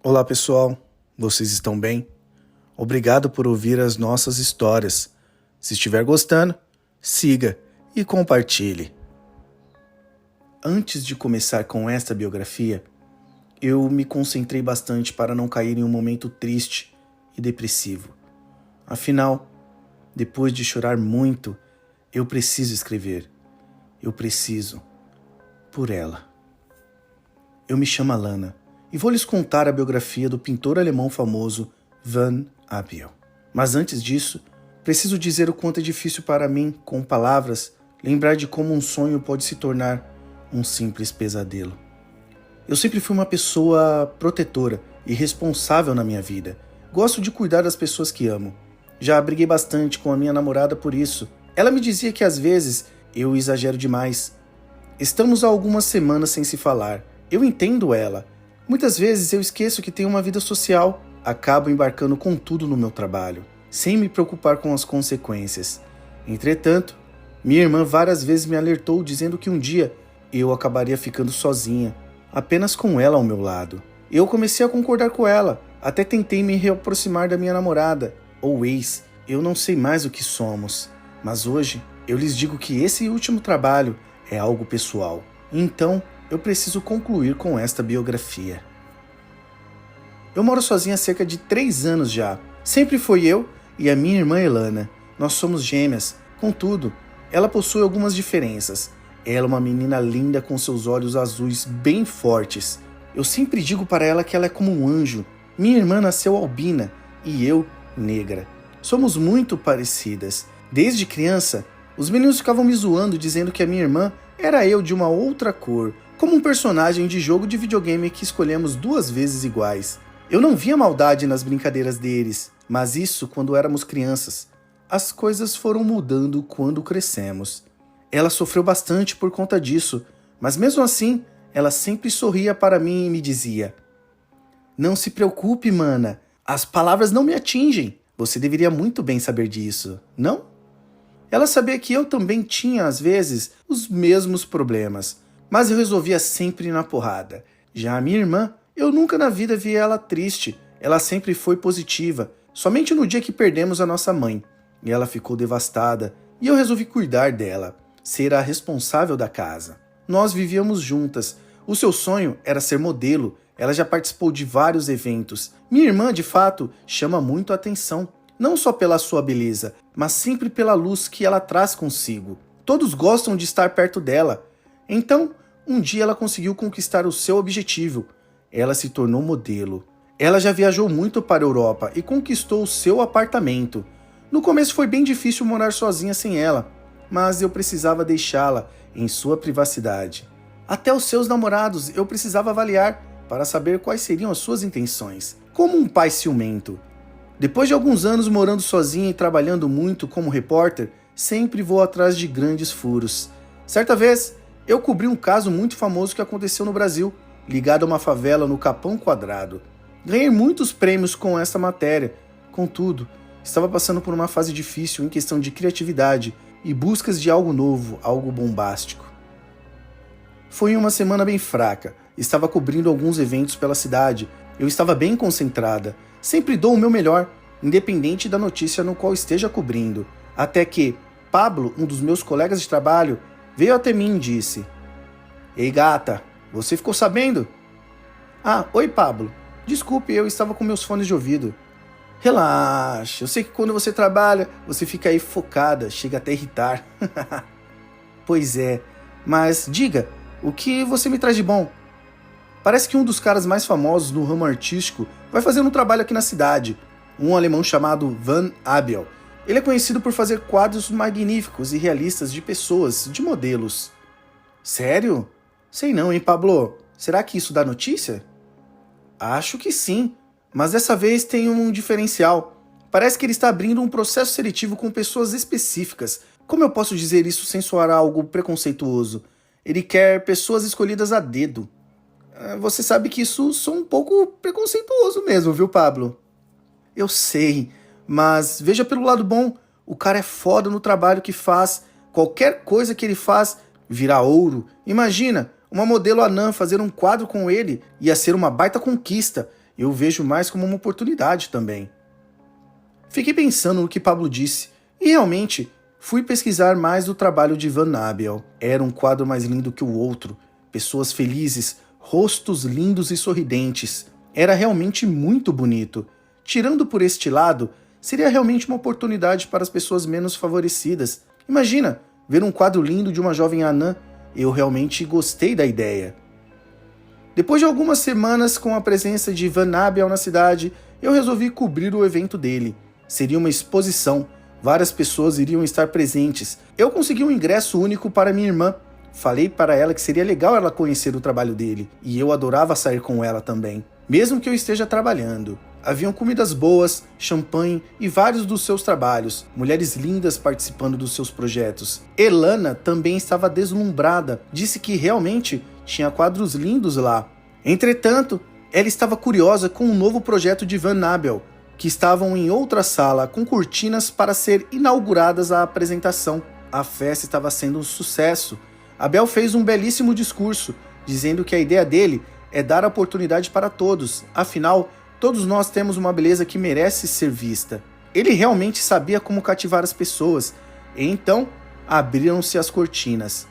Olá pessoal, vocês estão bem? Obrigado por ouvir as nossas histórias. Se estiver gostando, siga e compartilhe. Antes de começar com esta biografia, eu me concentrei bastante para não cair em um momento triste e depressivo. Afinal, depois de chorar muito, eu preciso escrever. Eu preciso por ela. Eu me chamo Alana e vou lhes contar a biografia do pintor alemão famoso Van Abiel. Mas antes disso, preciso dizer o quanto é difícil para mim, com palavras, lembrar de como um sonho pode se tornar um simples pesadelo. Eu sempre fui uma pessoa protetora e responsável na minha vida. Gosto de cuidar das pessoas que amo. Já briguei bastante com a minha namorada por isso. Ela me dizia que às vezes eu exagero demais. Estamos há algumas semanas sem se falar. Eu entendo ela. Muitas vezes eu esqueço que tenho uma vida social. Acabo embarcando com tudo no meu trabalho, sem me preocupar com as consequências. Entretanto, minha irmã várias vezes me alertou dizendo que um dia eu acabaria ficando sozinha, apenas com ela ao meu lado. Eu comecei a concordar com ela, até tentei me reaproximar da minha namorada, ou ex, eu não sei mais o que somos. Mas hoje eu lhes digo que esse último trabalho é algo pessoal. Então eu preciso concluir com esta biografia. Eu moro sozinha há cerca de 3 anos já. Sempre foi eu e a minha irmã Elana. Nós somos gêmeas. Contudo, ela possui algumas diferenças. Ela é uma menina linda com seus olhos azuis bem fortes. Eu sempre digo para ela que ela é como um anjo. Minha irmã nasceu albina e eu, negra. Somos muito parecidas. Desde criança, os meninos ficavam me zoando dizendo que a minha irmã era eu de uma outra cor, como um personagem de jogo de videogame que escolhemos 2 vezes iguais. Eu não via maldade nas brincadeiras deles, mas isso quando éramos crianças. As coisas foram mudando quando crescemos. Ela sofreu bastante por conta disso, mas mesmo assim, ela sempre sorria para mim e me dizia: "Não se preocupe, mana, as palavras não me atingem. Você deveria muito bem saber disso, não?" Ela sabia que eu também tinha, às vezes, os mesmos problemas, mas eu resolvia sempre na porrada. Já a minha irmã, eu nunca na vida vi ela triste. Ela sempre foi positiva, somente no dia que perdemos a nossa mãe. E ela ficou devastada, e eu resolvi cuidar dela, ser a responsável da casa. Nós vivíamos juntas. O seu sonho era ser modelo. Ela já participou de vários eventos. Minha irmã, de fato, chama muito a atenção. Não só pela sua beleza, mas sempre pela luz que ela traz consigo. Todos gostam de estar perto dela. Então, um dia ela conseguiu conquistar o seu objetivo. Ela se tornou modelo. Ela já viajou muito para a Europa e conquistou o seu apartamento. No começo foi bem difícil morar sozinha sem ela, mas eu precisava deixá-la em sua privacidade. Até os seus namorados eu precisava avaliar para saber quais seriam as suas intenções, como um pai ciumento. Depois de alguns anos morando sozinha e trabalhando muito como repórter, sempre vou atrás de grandes furos. Certa vez, eu cobri um caso muito famoso que aconteceu no Brasil, ligado a uma favela no Capão Quadrado. Ganhei muitos prêmios com essa matéria. Contudo, estava passando por uma fase difícil em questão de criatividade e buscas de algo novo, algo bombástico. Foi uma semana bem fraca. Estava cobrindo alguns eventos pela cidade. Eu estava bem concentrada. Sempre dou o meu melhor, independente da notícia no qual esteja cobrindo. Até que Pablo, um dos meus colegas de trabalho, veio até mim e disse: "Ei gata, você ficou sabendo?" "Ah, oi Pablo. Desculpe, eu estava com meus fones de ouvido." "Relaxa, eu sei que quando você trabalha, você fica aí focada, chega até a irritar." "Pois é, mas diga, o que você me traz de bom?" "Parece que um dos caras mais famosos no ramo artístico vai fazer um trabalho aqui na cidade, um alemão chamado Van Abiel. Ele é conhecido por fazer quadros magníficos e realistas de pessoas, de modelos." "Sério? Sei não, hein, Pablo? Será que isso dá notícia?" "Acho que sim, mas dessa vez tem um diferencial. Parece que ele está abrindo um processo seletivo com pessoas específicas. Como eu posso dizer isso sem soar algo preconceituoso? Ele quer pessoas escolhidas a dedo." "Você sabe que isso sou um pouco preconceituoso mesmo, viu, Pablo?" "Eu sei, mas veja pelo lado bom. O cara é foda no trabalho que faz. Qualquer coisa que ele faz vira ouro. Imagina, uma modelo anã fazer um quadro com ele ia ser uma baita conquista. eu vejo mais como uma oportunidade também. Fiquei pensando no que Pablo disse e realmente fui pesquisar mais do trabalho de Van Abel. Era um quadro mais lindo que o outro, pessoas felizes, rostos lindos e sorridentes. Era realmente muito bonito. Tirando por este lado, seria realmente uma oportunidade para as pessoas menos favorecidas. Imagina, ver um quadro lindo de uma jovem anã. Eu realmente gostei da ideia. Depois de algumas semanas com a presença de Van Abel na cidade, eu resolvi cobrir o evento dele. Seria uma exposição, várias pessoas iriam estar presentes. Eu consegui um ingresso único para minha irmã. Falei para ela que seria legal ela conhecer o trabalho dele, e eu adorava sair com ela também, mesmo que eu esteja trabalhando. Haviam comidas boas, champanhe e vários dos seus trabalhos, mulheres lindas participando dos seus projetos. Elana também estava deslumbrada, disse que realmente tinha quadros lindos lá. Entretanto, ela estava curiosa com um novo projeto de Van Abel, que estavam em outra sala com cortinas para ser inauguradas a apresentação. A festa estava sendo um sucesso. Abel fez um belíssimo discurso, dizendo que a ideia dele é dar a oportunidade para todos, afinal, todos nós temos uma beleza que merece ser vista. Ele realmente sabia como cativar as pessoas, e então abriram-se as cortinas.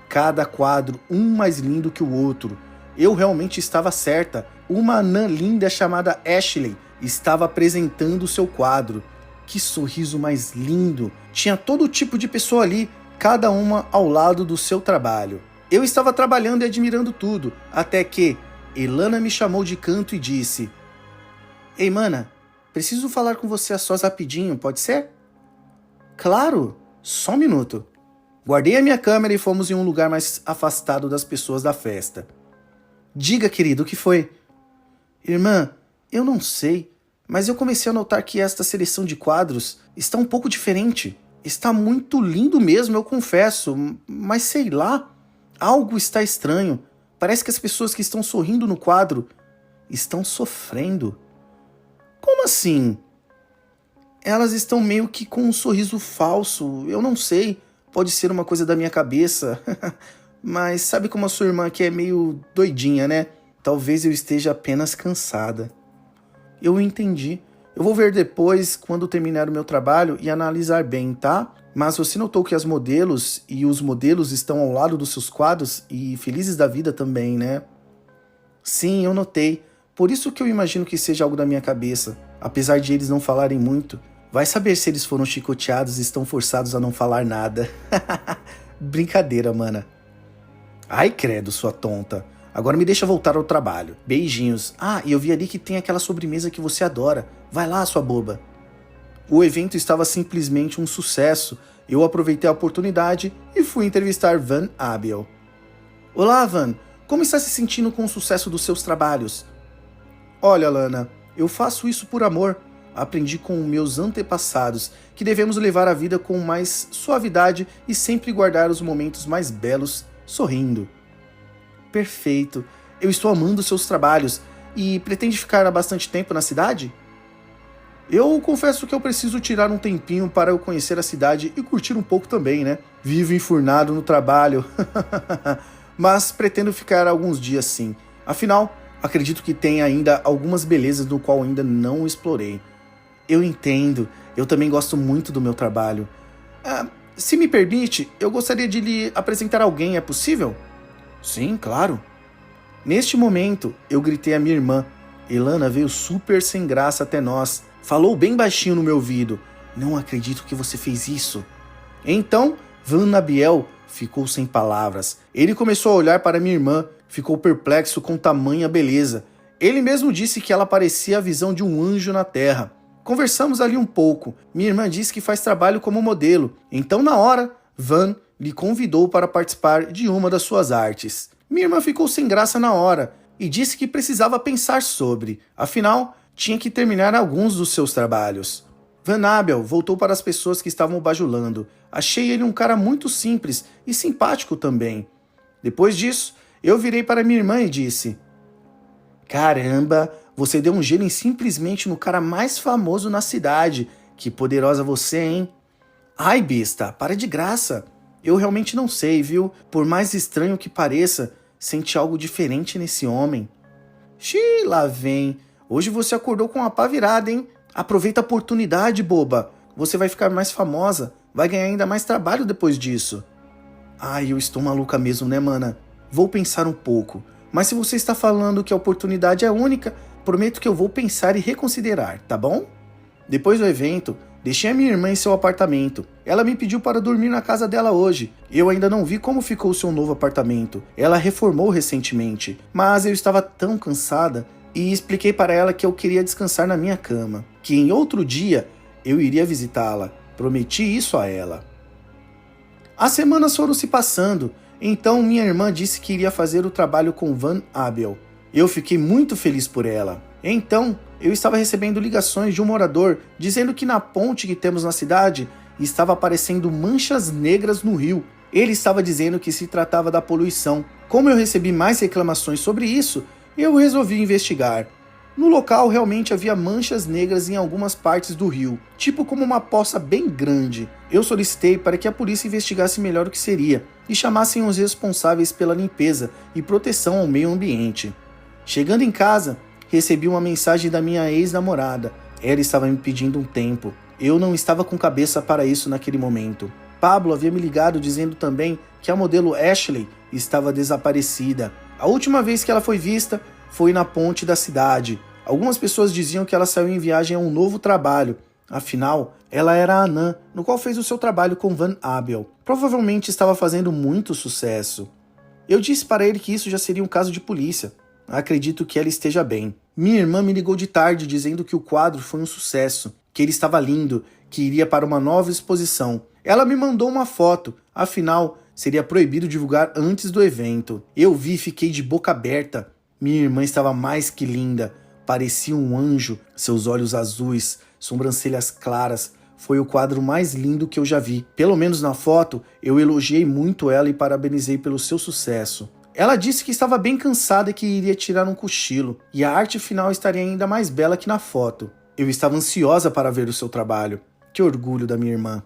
Cada quadro, um mais lindo que o outro. Eu realmente estava certa. Uma anã linda chamada Ashley estava apresentando seu quadro. Que sorriso mais lindo! Tinha todo tipo de pessoa ali, cada uma ao lado do seu trabalho. Eu estava trabalhando e admirando tudo, até que Elana me chamou de canto e disse: "Ei, mana, preciso falar com você a sós rapidinho, pode ser?" "Claro, só um minuto." Guardei a minha câmera e fomos em um lugar mais afastado das pessoas da festa. "Diga, querido, o que foi?" "Irmã, eu não sei, mas eu comecei a notar que esta seleção de quadros está um pouco diferente. Está muito lindo mesmo, eu confesso, mas sei lá, algo está estranho. Parece que as pessoas que estão sorrindo no quadro estão sofrendo." "Como assim?" "Elas estão meio que com um sorriso falso, eu não sei, pode ser uma coisa da minha cabeça." "Mas sabe como a sua irmã que é meio doidinha, né? Talvez eu esteja apenas cansada." "Eu entendi. Eu vou ver depois, quando terminar o meu trabalho, e analisar bem, tá? Mas você notou que as modelos e os modelos estão ao lado dos seus quadros e felizes da vida também, né?" "Sim, eu notei. Por isso que eu imagino que seja algo da minha cabeça. Apesar de eles não falarem muito, vai saber se eles foram chicoteados e estão forçados a não falar nada." "Brincadeira, mana." "Ai, credo, sua tonta. Agora me deixa voltar ao trabalho. Beijinhos. Ah, e eu vi ali que tem aquela sobremesa que você adora. Vai lá, sua boba." O evento estava simplesmente um sucesso. Eu aproveitei a oportunidade e fui entrevistar Van Abel. "Olá, Van. Como está se sentindo com o sucesso dos seus trabalhos?" "Olha, Lana, eu faço isso por amor. Aprendi com meus antepassados que devemos levar a vida com mais suavidade e sempre guardar os momentos mais belos sorrindo." "Perfeito. Eu estou amando seus trabalhos. E pretende ficar há bastante tempo na cidade?" "Eu confesso que eu preciso tirar um tempinho para eu conhecer a cidade e curtir um pouco também, né? Vivo enfurnado no trabalho." "Mas pretendo ficar alguns dias sim. Afinal, acredito que tem ainda algumas belezas no qual ainda não explorei." "Eu entendo. Eu também gosto muito do meu trabalho." Se me permite, eu gostaria de lhe apresentar alguém, é possível?" "Sim, claro." Neste momento, eu gritei à minha irmã. Elana veio super sem graça até nós. Falou bem baixinho no meu ouvido: "Não acredito que você fez isso." Então, Van Abel ficou sem palavras. Ele começou a olhar para minha irmã, ficou perplexo com tamanha beleza. Ele mesmo disse que ela parecia a visão de um anjo na terra. Conversamos ali um pouco. Minha irmã disse que faz trabalho como modelo. Então, na hora, Van lhe convidou para participar de uma das suas artes. Minha irmã ficou sem graça na hora e disse que precisava pensar sobre. Afinal, tinha que terminar alguns dos seus trabalhos. Van Abel voltou para as pessoas que estavam o bajulando. Achei ele um cara muito simples e simpático também. Depois disso, eu virei para minha irmã e disse: "Caramba, você deu um gelo simplesmente no cara mais famoso na cidade. Que poderosa você, hein?" "Ai, besta, para de graça. Eu realmente não sei, viu? Por mais estranho que pareça, senti algo diferente nesse homem." "Xiii, lá vem. hoje você acordou com a pá virada, hein? Aproveita a oportunidade, boba. Você vai ficar mais famosa, vai ganhar ainda mais trabalho depois disso. Ai, eu estou maluca mesmo, né, mana? Vou pensar um pouco. Mas se você está falando que a oportunidade é única, prometo que eu vou pensar e reconsiderar, tá bom? Depois do evento, deixei a minha irmã em seu apartamento. Ela me pediu para dormir na casa dela hoje. Eu ainda não vi como ficou o seu novo apartamento. Ela reformou recentemente, mas eu estava tão cansada e expliquei para ela que eu queria descansar na minha cama, que em outro dia eu iria visitá-la. Prometi isso a ela. As semanas foram se passando, então minha irmã disse que iria fazer o trabalho com Van Abel. Eu fiquei muito feliz por ela. Então, eu estava recebendo ligações de um morador dizendo que na ponte que temos na cidade estava aparecendo manchas negras no rio. Ele estava dizendo que se tratava da poluição. Como eu recebi mais reclamações sobre isso, eu resolvi investigar. No local realmente havia manchas negras em algumas partes do rio, tipo como uma poça bem grande. Eu solicitei para que a polícia investigasse melhor o que seria e chamassem os responsáveis pela limpeza e proteção ao meio ambiente. Chegando em casa, recebi uma mensagem da minha ex-namorada. Ela estava me pedindo um tempo. Eu não estava com cabeça para isso naquele momento. Pablo havia me ligado dizendo também que a modelo Ashley estava desaparecida. A última vez que ela foi vista foi na ponte da cidade. Algumas pessoas diziam que ela saiu em viagem a um novo trabalho. Afinal, ela era a Anã, no qual fez o seu trabalho com Van Abel. Provavelmente estava fazendo muito sucesso. Eu disse para ele que isso já seria um caso de polícia. Acredito que ela esteja bem. Minha irmã me ligou de tarde dizendo que o quadro foi um sucesso, que ele estava lindo, que iria para uma nova exposição. Ela me mandou uma foto, afinal, seria proibido divulgar antes do evento. Eu vi e fiquei de boca aberta. Minha irmã estava mais que linda, parecia um anjo, seus olhos azuis, sobrancelhas claras. Foi o quadro mais lindo que eu já vi. Pelo menos na foto, eu elogiei muito ela e parabenizei pelo seu sucesso. Ela disse que estava bem cansada e que iria tirar um cochilo, e a arte final estaria ainda mais bela que na foto. Eu estava ansiosa para ver o seu trabalho. Que orgulho da minha irmã.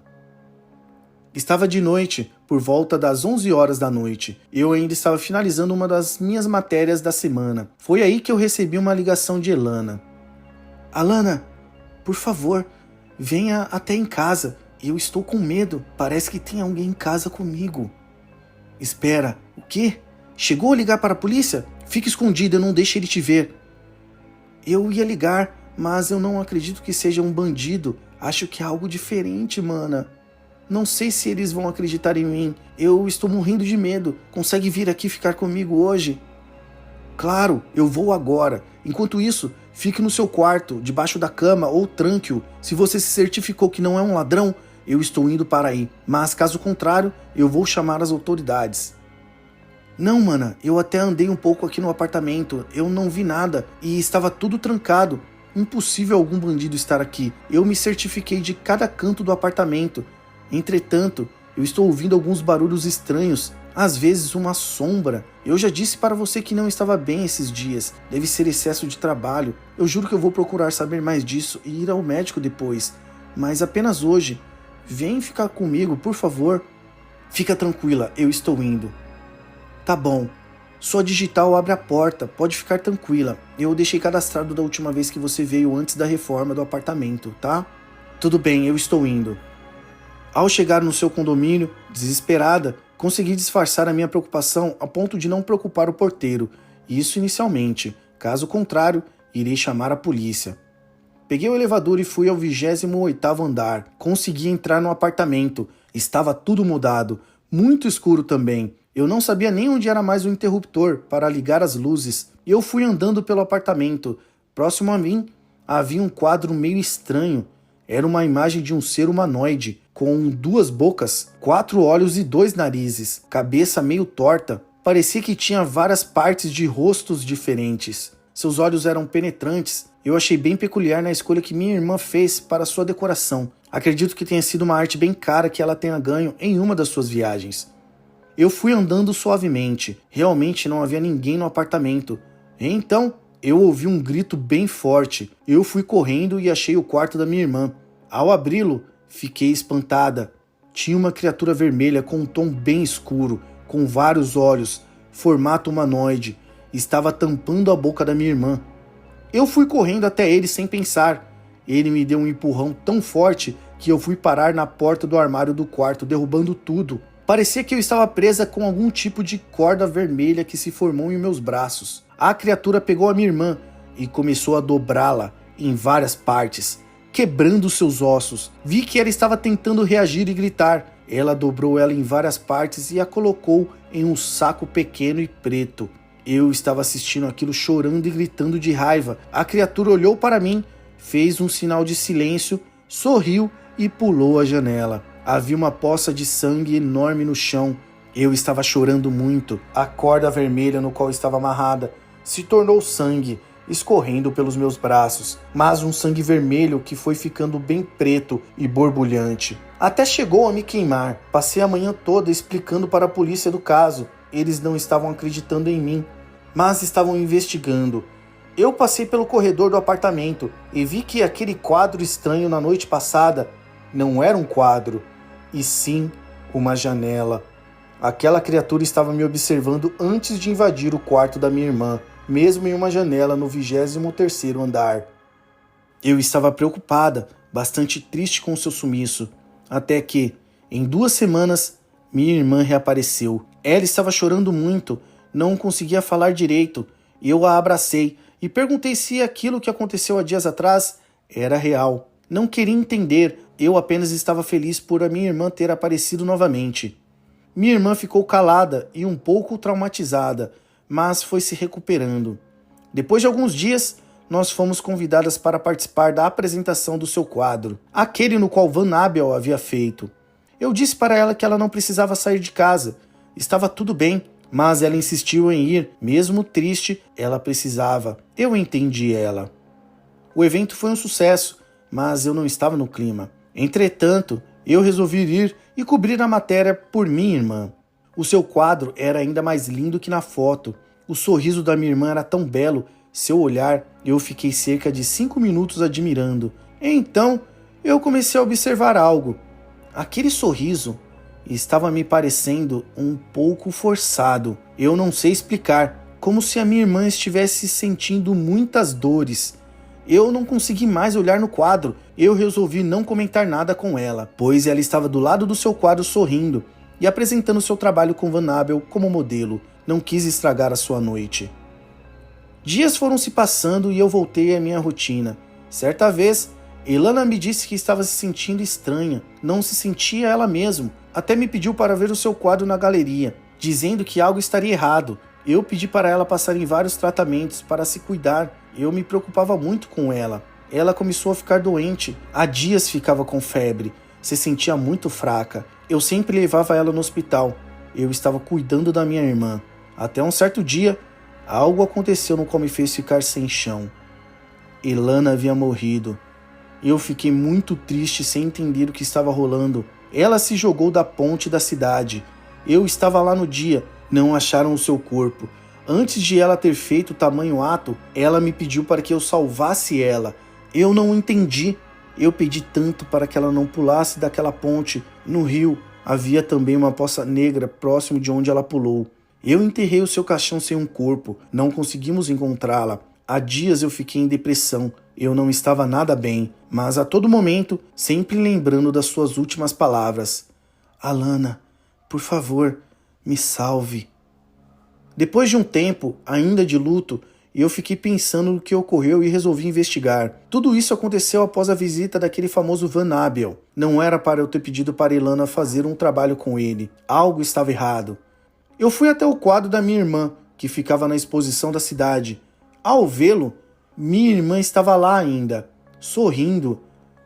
Estava de noite, por volta das 11 horas da noite. Eu ainda estava finalizando uma das minhas matérias da semana. Foi aí que eu recebi uma ligação de Elana. Alana, por favor, venha até em casa. Eu estou com medo. Parece que tem alguém em casa comigo. Espera, o quê? Chegou a ligar para a polícia? Fique escondido, não deixe ele te ver. Eu ia ligar, mas eu não acredito que seja um bandido. Acho que é algo diferente, mana. Não sei se eles vão acreditar em mim. Eu estou morrendo de medo. Consegue vir aqui ficar comigo hoje? Claro, eu vou agora. Enquanto isso, fique no seu quarto, debaixo da cama ou tranque-o. Se você se certificou que não é um ladrão, eu estou indo para aí. Mas caso contrário, eu vou chamar as autoridades. Não, mana, eu até andei um pouco aqui no apartamento. Eu não vi nada e estava tudo trancado. Impossível algum bandido estar aqui. Eu me certifiquei de cada canto do apartamento. Entretanto, eu estou ouvindo alguns barulhos estranhos, às vezes uma sombra. Eu já disse para você que não estava bem esses dias, deve ser excesso de trabalho. Eu juro que eu vou procurar saber mais disso e ir ao médico depois, mas apenas hoje. Vem ficar comigo, por favor. Fica tranquila, eu estou indo. Tá bom, sua digital abre a porta, pode ficar tranquila. Eu deixei cadastrado da última vez que você veio antes da reforma do apartamento, tá? Tudo bem, eu estou indo. Ao chegar no seu condomínio, desesperada, consegui disfarçar a minha preocupação a ponto de não preocupar o porteiro. Isso inicialmente. Caso contrário, irei chamar a polícia. Peguei o elevador e fui ao 28º andar. Consegui entrar no apartamento. Estava tudo mudado. Muito escuro também. Eu não sabia nem onde era mais o interruptor para ligar as luzes. Eu fui andando pelo apartamento. Próximo a mim, havia um quadro meio estranho. Era uma imagem de um ser humanoide, com 2 bocas, 4 olhos e 2 narizes, cabeça meio torta. Parecia que tinha várias partes de rostos diferentes. Seus olhos eram penetrantes. Eu achei bem peculiar na escolha que minha irmã fez para sua decoração. Acredito que tenha sido uma arte bem cara que ela tenha ganho em uma das suas viagens. Eu fui andando suavemente. Realmente não havia ninguém no apartamento. Então, eu ouvi um grito bem forte. Eu fui correndo e achei o quarto da minha irmã. Ao abri-lo, fiquei espantada. Tinha uma criatura vermelha com um tom bem escuro, com vários olhos, formato humanoide. Estava tampando a boca da minha irmã. Eu fui correndo até ele sem pensar. Ele me deu um empurrão tão forte que eu fui parar na porta do armário do quarto, derrubando tudo. Parecia que eu estava presa com algum tipo de corda vermelha que se formou em meus braços. A criatura pegou a minha irmã e começou a dobrá-la em várias partes, quebrando seus ossos. Vi que ela estava tentando reagir e gritar. Ela dobrou ela em várias partes e a colocou em um saco pequeno e preto. Eu estava assistindo aquilo chorando e gritando de raiva. A criatura olhou para mim, fez um sinal de silêncio, sorriu e pulou a janela. Havia uma poça de sangue enorme no chão. Eu estava chorando muito. A corda vermelha no qual estava amarrada se tornou sangue, escorrendo pelos meus braços, mas um sangue vermelho que foi ficando bem preto e borbulhante. Até chegou a me queimar. Passei a manhã toda explicando para a polícia do caso. Eles não estavam acreditando em mim, mas estavam investigando. Eu passei pelo corredor do apartamento e vi que aquele quadro estranho na noite passada não era um quadro, e sim uma janela. Aquela criatura estava me observando antes de invadir o quarto da minha irmã, mesmo em uma janela no 23º andar. Eu estava preocupada, bastante triste com o seu sumiço, até que, em 2 semanas, minha irmã reapareceu. Ela estava chorando muito, não conseguia falar direito. Eu a abracei e perguntei se aquilo que aconteceu há dias atrás era real. Não queria entender, eu apenas estava feliz por a minha irmã ter aparecido novamente. Minha irmã ficou calada e um pouco traumatizada, mas foi se recuperando. Depois de alguns dias, nós fomos convidadas para participar da apresentação do seu quadro, aquele no qual Van Abel havia feito. Eu disse para ela que ela não precisava sair de casa, estava tudo bem, mas ela insistiu em ir, mesmo triste, ela precisava. Eu entendi ela. O evento foi um sucesso, mas eu não estava no clima. Entretanto, eu resolvi ir e cobrir a matéria por minha irmã. O seu quadro era ainda mais lindo que na foto. O sorriso da minha irmã era tão belo, seu olhar, eu fiquei cerca de 5 minutos admirando. Então, eu comecei a observar algo. Aquele sorriso estava me parecendo um pouco forçado. Eu não sei explicar, como se a minha irmã estivesse sentindo muitas dores. Eu não consegui mais olhar no quadro. Eu resolvi não comentar nada com ela, pois ela estava do lado do seu quadro sorrindo e apresentando seu trabalho com Van Abel como modelo. Não quis estragar a sua noite. Dias foram se passando e eu voltei à minha rotina. Certa vez, Elana me disse que estava se sentindo estranha, não se sentia ela mesma. Até me pediu para ver o seu quadro na galeria, dizendo que algo estaria errado. Eu pedi para ela passar em vários tratamentos para se cuidar. Eu me preocupava muito com ela. Ela começou a ficar doente. Há dias ficava com febre. Se sentia muito fraca. Eu sempre levava ela no hospital. Eu estava cuidando da minha irmã. Até um certo dia, algo aconteceu no qual me fez ficar sem chão. Elana havia morrido. Eu fiquei muito triste sem entender o que estava rolando. Ela se jogou da ponte da cidade. Eu estava lá no dia. Não acharam o seu corpo. Antes de ela ter feito tamanho ato, ela me pediu para que eu salvasse ela. Eu não entendi. Eu pedi tanto para que ela não pulasse daquela ponte. No rio havia também uma poça negra próximo de onde ela pulou. Eu enterrei o seu caixão sem um corpo. Não conseguimos encontrá-la. Há dias eu fiquei em depressão. Eu não estava nada bem, mas a todo momento, sempre lembrando das suas últimas palavras. Alana, por favor, me salve. Depois de um tempo, ainda de luto, eu fiquei pensando no que ocorreu e resolvi investigar. Tudo isso aconteceu após a visita daquele famoso Van Abel. Não era para eu ter pedido para Elana fazer um trabalho com ele. Algo estava errado. Eu fui até o quadro da minha irmã, que ficava na exposição da cidade. Ao vê-lo, minha irmã estava lá ainda, sorrindo.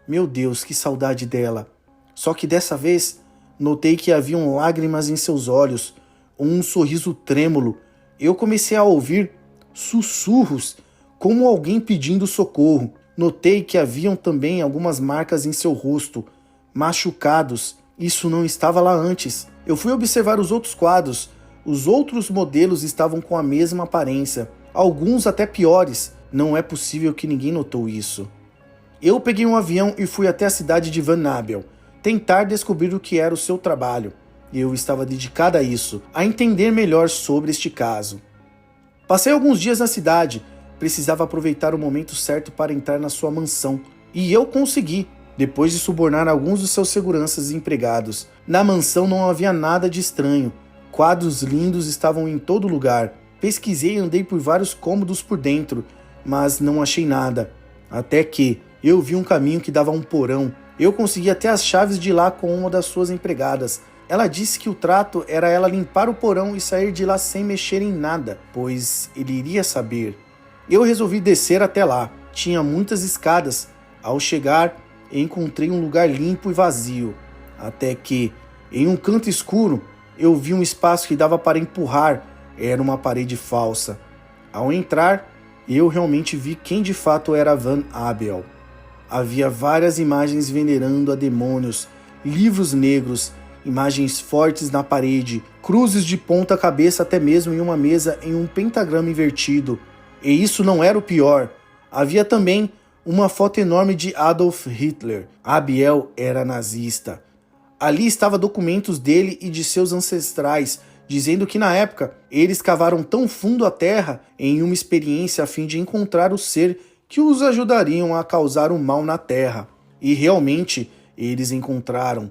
Meu Deus, que saudade dela. Só que dessa vez, notei que haviam lágrimas em seus olhos, um sorriso trêmulo. Eu comecei a ouvir sussurros, como alguém pedindo socorro. Notei que haviam também algumas marcas em seu rosto, machucados. Isso não estava lá antes. Eu fui observar os outros quadros. Os outros modelos estavam com a mesma aparência, alguns até piores. Não é possível que ninguém notou isso. Eu peguei um avião e fui até a cidade de Van Abel, tentar descobrir o que era o seu trabalho. Eu estava dedicada a isso, a entender melhor sobre este caso. Passei alguns dias na cidade, precisava aproveitar o momento certo para entrar na sua mansão. E eu consegui, depois de subornar alguns dos seus seguranças e empregados. Na mansão não havia nada de estranho. Quadros lindos estavam em todo lugar. Pesquisei e andei por vários cômodos por dentro, mas não achei nada. Até que eu vi um caminho que dava a um porão. Eu consegui até as chaves de lá com uma das suas empregadas. Ela disse que o trato era ela limpar o porão e sair de lá sem mexer em nada, pois ele iria saber. Eu resolvi descer até lá. Tinha muitas escadas. Ao chegar, encontrei um lugar limpo e vazio. Até que, em um canto escuro, eu vi um espaço que dava para empurrar. Era uma parede falsa. Ao entrar, eu realmente vi quem de fato era Van Abel. Havia várias imagens venerando a demônios, livros negros, imagens fortes na parede, cruzes de ponta cabeça até mesmo em uma mesa em um pentagrama invertido. E isso não era o pior. Havia também uma foto enorme de Adolf Hitler. Abiel era nazista. Ali estavam documentos dele e de seus ancestrais, dizendo que na época eles cavaram tão fundo a terra em uma experiência a fim de encontrar o ser que os ajudariam a causar o mal na terra. E realmente eles encontraram.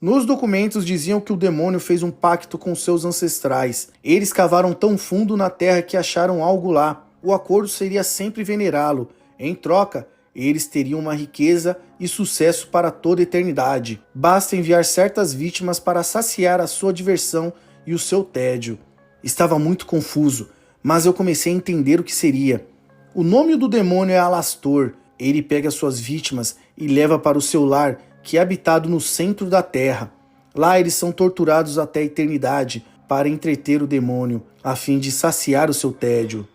Nos documentos diziam que o demônio fez um pacto com seus ancestrais. Eles cavaram tão fundo na terra que acharam algo lá. O acordo seria sempre venerá-lo. Em troca, eles teriam uma riqueza e sucesso para toda a eternidade. Basta enviar certas vítimas para saciar a sua diversão e o seu tédio. Estava muito confuso, mas eu comecei a entender o que seria. O nome do demônio é Alastor. Ele pega suas vítimas e leva para o seu lar, que é habitado no centro da terra. Lá eles são torturados até a eternidade para entreter o demônio, a fim de saciar o seu tédio.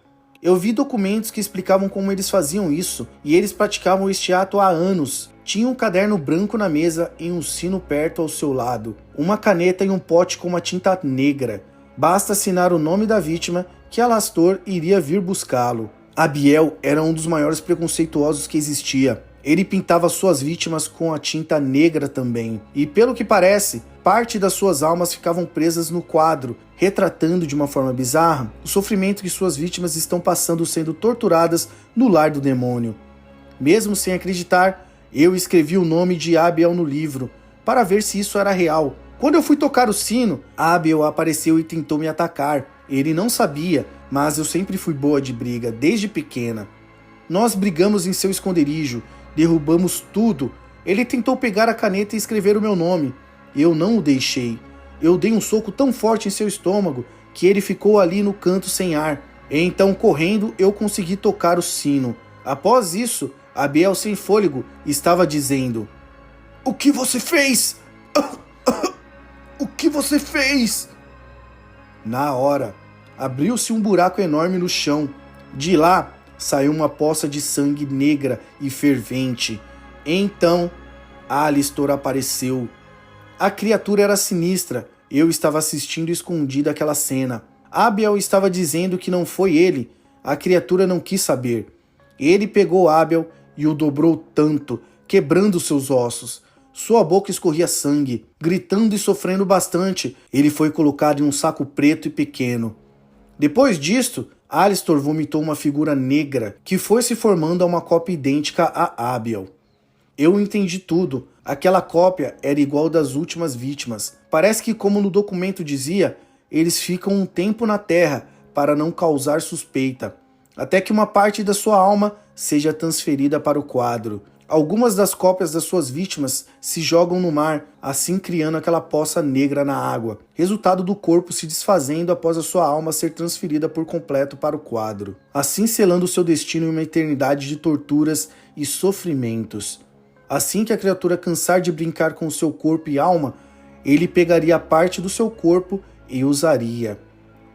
Eu vi documentos que explicavam como eles faziam isso, e eles praticavam este ato há anos. Tinha um caderno branco na mesa e um sino perto ao seu lado, uma caneta e um pote com uma tinta negra. Basta assinar o nome da vítima que Alastor iria vir buscá-lo. Abiel era um dos maiores preconceituosos que existia. Ele pintava suas vítimas com a tinta negra também, e pelo que parece, parte das suas almas ficavam presas no quadro, retratando de uma forma bizarra o sofrimento que suas vítimas estão passando sendo torturadas no lar do demônio. Mesmo sem acreditar, eu escrevi o nome de Abiel no livro, para ver se isso era real. Quando eu fui tocar o sino, Abiel apareceu e tentou me atacar. Ele não sabia, mas eu sempre fui boa de briga, desde pequena. Nós brigamos em seu esconderijo, derrubamos tudo. Ele tentou pegar a caneta e escrever o meu nome. Eu não o deixei. Eu dei um soco tão forte em seu estômago que ele ficou ali no canto sem ar. Então, correndo, eu consegui tocar o sino. Após isso, Abiel, sem fôlego, estava dizendo: "O que você fez? O que você fez?" Na hora, abriu-se um buraco enorme no chão. De lá, saiu uma poça de sangue negra e fervente. Então, Alastor apareceu. A criatura era sinistra. Eu estava assistindo escondido aquela cena. Abiel estava dizendo que não foi ele. A criatura não quis saber. Ele pegou Abiel e o dobrou tanto, quebrando seus ossos. Sua boca escorria sangue. Gritando e sofrendo bastante, ele foi colocado em um saco preto e pequeno. Depois disto, Alastor vomitou uma figura negra que foi se formando a uma cópia idêntica a Abiel. Eu entendi tudo. Aquela cópia era igual das últimas vítimas. Parece que, como no documento dizia, eles ficam um tempo na Terra para não causar suspeita, até que uma parte da sua alma seja transferida para o quadro. Algumas das cópias das suas vítimas se jogam no mar, assim criando aquela poça negra na água, resultado do corpo se desfazendo após a sua alma ser transferida por completo para o quadro, assim selando seu destino em uma eternidade de torturas e sofrimentos. Assim que a criatura cansar de brincar com seu corpo e alma, ele pegaria parte do seu corpo e usaria.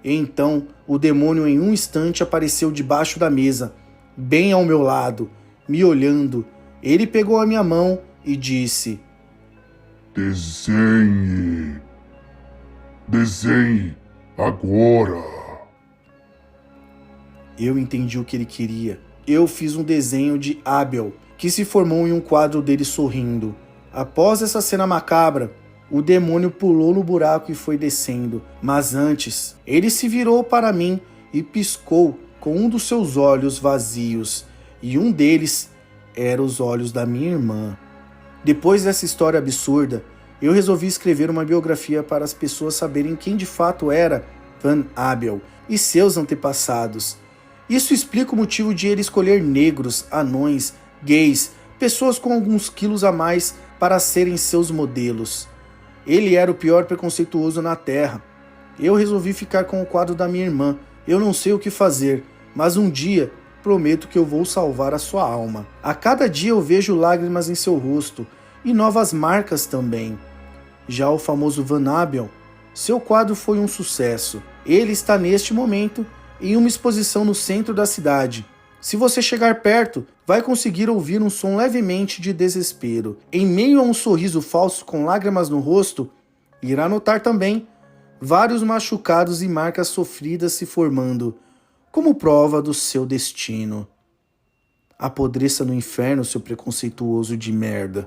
Então, o demônio em um instante apareceu debaixo da mesa, bem ao meu lado, me olhando. Ele pegou a minha mão e disse: "Desenhe. Desenhe agora." Eu entendi o que ele queria. Eu fiz um desenho de Abiel, que se formou em um quadro dele sorrindo. Após essa cena macabra, o demônio pulou no buraco e foi descendo. Mas antes, ele se virou para mim e piscou com um dos seus olhos vazios, e um deles era os olhos da minha irmã. Depois dessa história absurda, eu resolvi escrever uma biografia para as pessoas saberem quem de fato era Van Abel e seus antepassados. Isso explica o motivo de ele escolher negros, anões, gays, pessoas com alguns quilos a mais para serem seus modelos. Ele era o pior preconceituoso na Terra. Eu resolvi ficar com o quadro da minha irmã. Eu não sei o que fazer, mas um dia prometo que eu vou salvar a sua alma. A cada dia eu vejo lágrimas em seu rosto e novas marcas também. Já o famoso Van Abel, seu quadro foi um sucesso. Ele está neste momento em uma exposição no centro da cidade. Se você chegar perto, vai conseguir ouvir um som levemente de desespero. Em meio a um sorriso falso com lágrimas no rosto, irá notar também vários machucados e marcas sofridas se formando, como prova do seu destino. Apodreça no inferno, seu preconceituoso de merda.